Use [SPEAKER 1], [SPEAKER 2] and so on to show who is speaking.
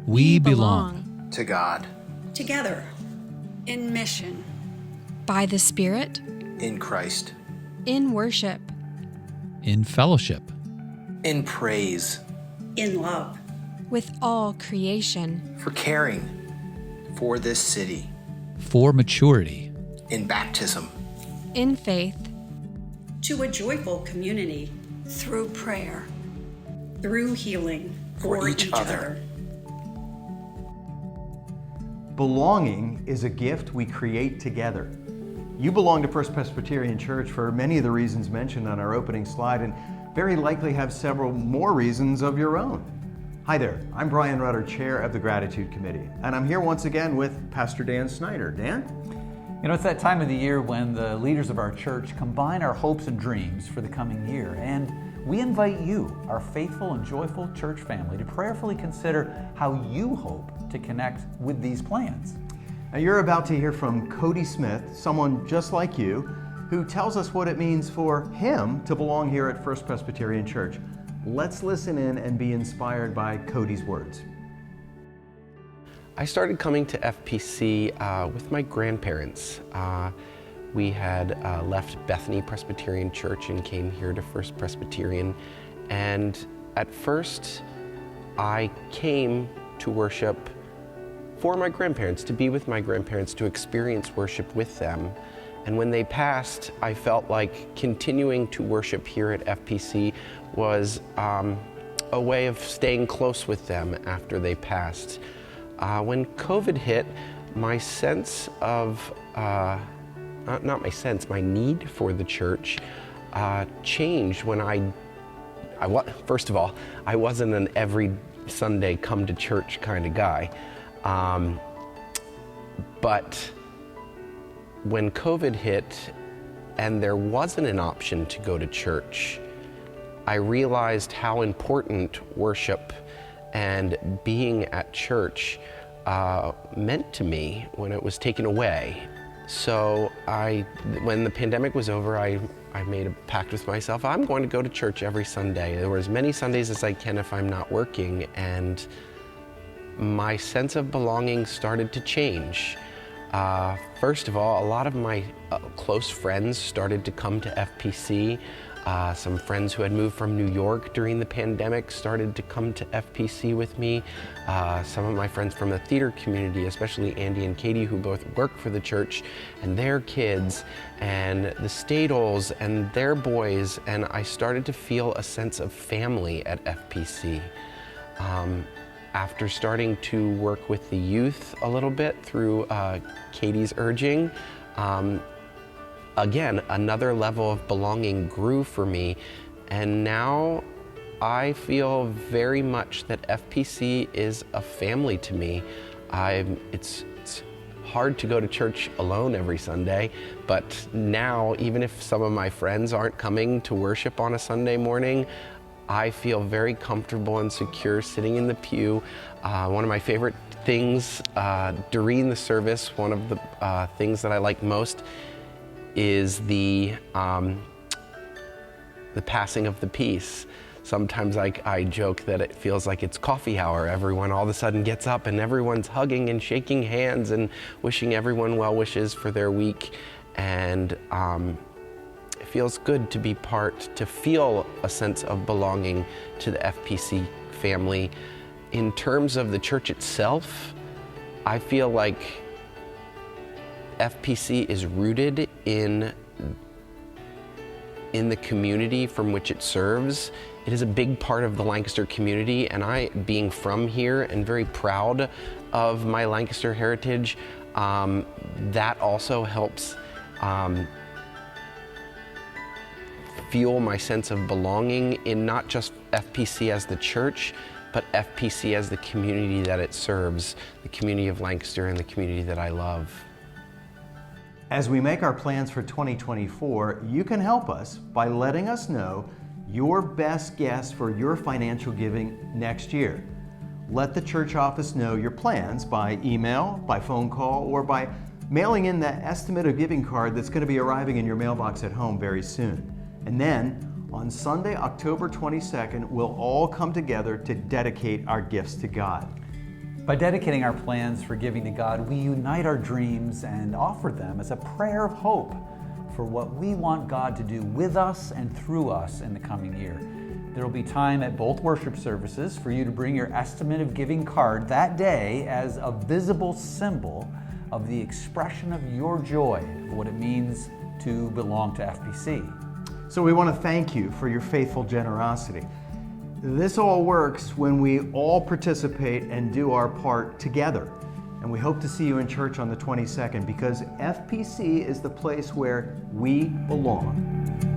[SPEAKER 1] We belong
[SPEAKER 2] to God,
[SPEAKER 3] together, in mission,
[SPEAKER 4] by the Spirit,
[SPEAKER 2] in Christ,
[SPEAKER 4] in worship,
[SPEAKER 1] in fellowship,
[SPEAKER 2] in praise,
[SPEAKER 3] in love,
[SPEAKER 4] with all creation,
[SPEAKER 2] for caring for this city,
[SPEAKER 1] for maturity,
[SPEAKER 2] in baptism,
[SPEAKER 4] in faith,
[SPEAKER 3] to a joyful community, through prayer, through healing for each other.
[SPEAKER 5] Belonging is a gift we create together. You belong to First Presbyterian Church for many of the reasons mentioned on our opening slide, and very likely have several more reasons of your own. Hi there, I'm Brian Rutter, Chair of the Gratitude Committee, and I'm here once again with Pastor Dan Snyder. Dan?
[SPEAKER 6] You know, it's that time of the year when the leaders of our church combine our hopes and dreams for the coming year, and we invite you, our faithful and joyful church family, to prayerfully consider how you hope to connect with these plans.
[SPEAKER 5] Now, you're about to hear from Cody Smith, someone just like you, who tells us what it means for him to belong here at First Presbyterian Church. Let's listen in and be inspired by Cody's words.
[SPEAKER 7] I started coming to FPC with my grandparents. We had left Bethany Presbyterian Church and came here to First Presbyterian. And at first, I came to worship for my grandparents, to be with my grandparents, to experience worship with them. And when they passed, I felt like continuing to worship here at FPC was a way of staying close with them after they passed. When COVID hit, my sense of, my need for the church changed when first of all, I wasn't an every Sunday come to church kind of guy. But when COVID hit and there wasn't an option to go to church, I realized how important worship and being at church meant to me when it was taken away. So when the pandemic was over, I made a pact with myself. I'm going to go to church every Sunday. There were as many Sundays as I can if I'm not working, and my sense of belonging started to change. First of all, a lot of my close friends started to come to FPC. Some friends who had moved from New York during the pandemic started to come to FPC with me. Some of my friends from the theater community, especially Andy and Katie, who both work for the church, and their kids, and the Stadels and their boys, and I started to feel a sense of family at FPC. After starting to work with the youth a little bit through Katie's urging, again, another level of belonging grew for me, and now I feel very much that FPC is a family to me. It's hard to go to church alone every Sunday, but now, even if some of my friends aren't coming to worship on a Sunday morning, I feel very comfortable and secure sitting in the pew. One of my favorite things during the service, one of the things that I like most is the passing of the peace. Sometimes I joke that it feels like it's coffee hour. Everyone all of a sudden gets up and everyone's hugging and shaking hands and wishing everyone well wishes for their week. And it feels good to feel a sense of belonging to the FPC family. In terms of the church itself, I feel like FPC is rooted in the community from which it serves. It is a big part of the Lancaster community, and I, being from here and very proud of my Lancaster heritage, that also helps fuel my sense of belonging in not just FPC as the church, but FPC as the community that it serves, the community of Lancaster and the community that I love.
[SPEAKER 5] As we make our plans for 2024, you can help us by letting us know your best guess for your financial giving next year. Let the church office know your plans by email, by phone call, or by mailing in that estimate of giving card that's going to be arriving in your mailbox at home very soon. And then on Sunday, October 22nd, we'll all come together to dedicate our gifts to God.
[SPEAKER 6] By dedicating our plans for giving to God, we unite our dreams and offer them as a prayer of hope for what we want God to do with us and through us in the coming year. There will be time at both worship services for you to bring your estimate of giving card that day as a visible symbol of the expression of your joy, of what it means to belong to FPC.
[SPEAKER 5] So we want to thank you for your faithful generosity. This all works when we all participate and do our part together. And we hope to see you in church on the 22nd, because FPC is the place where we belong.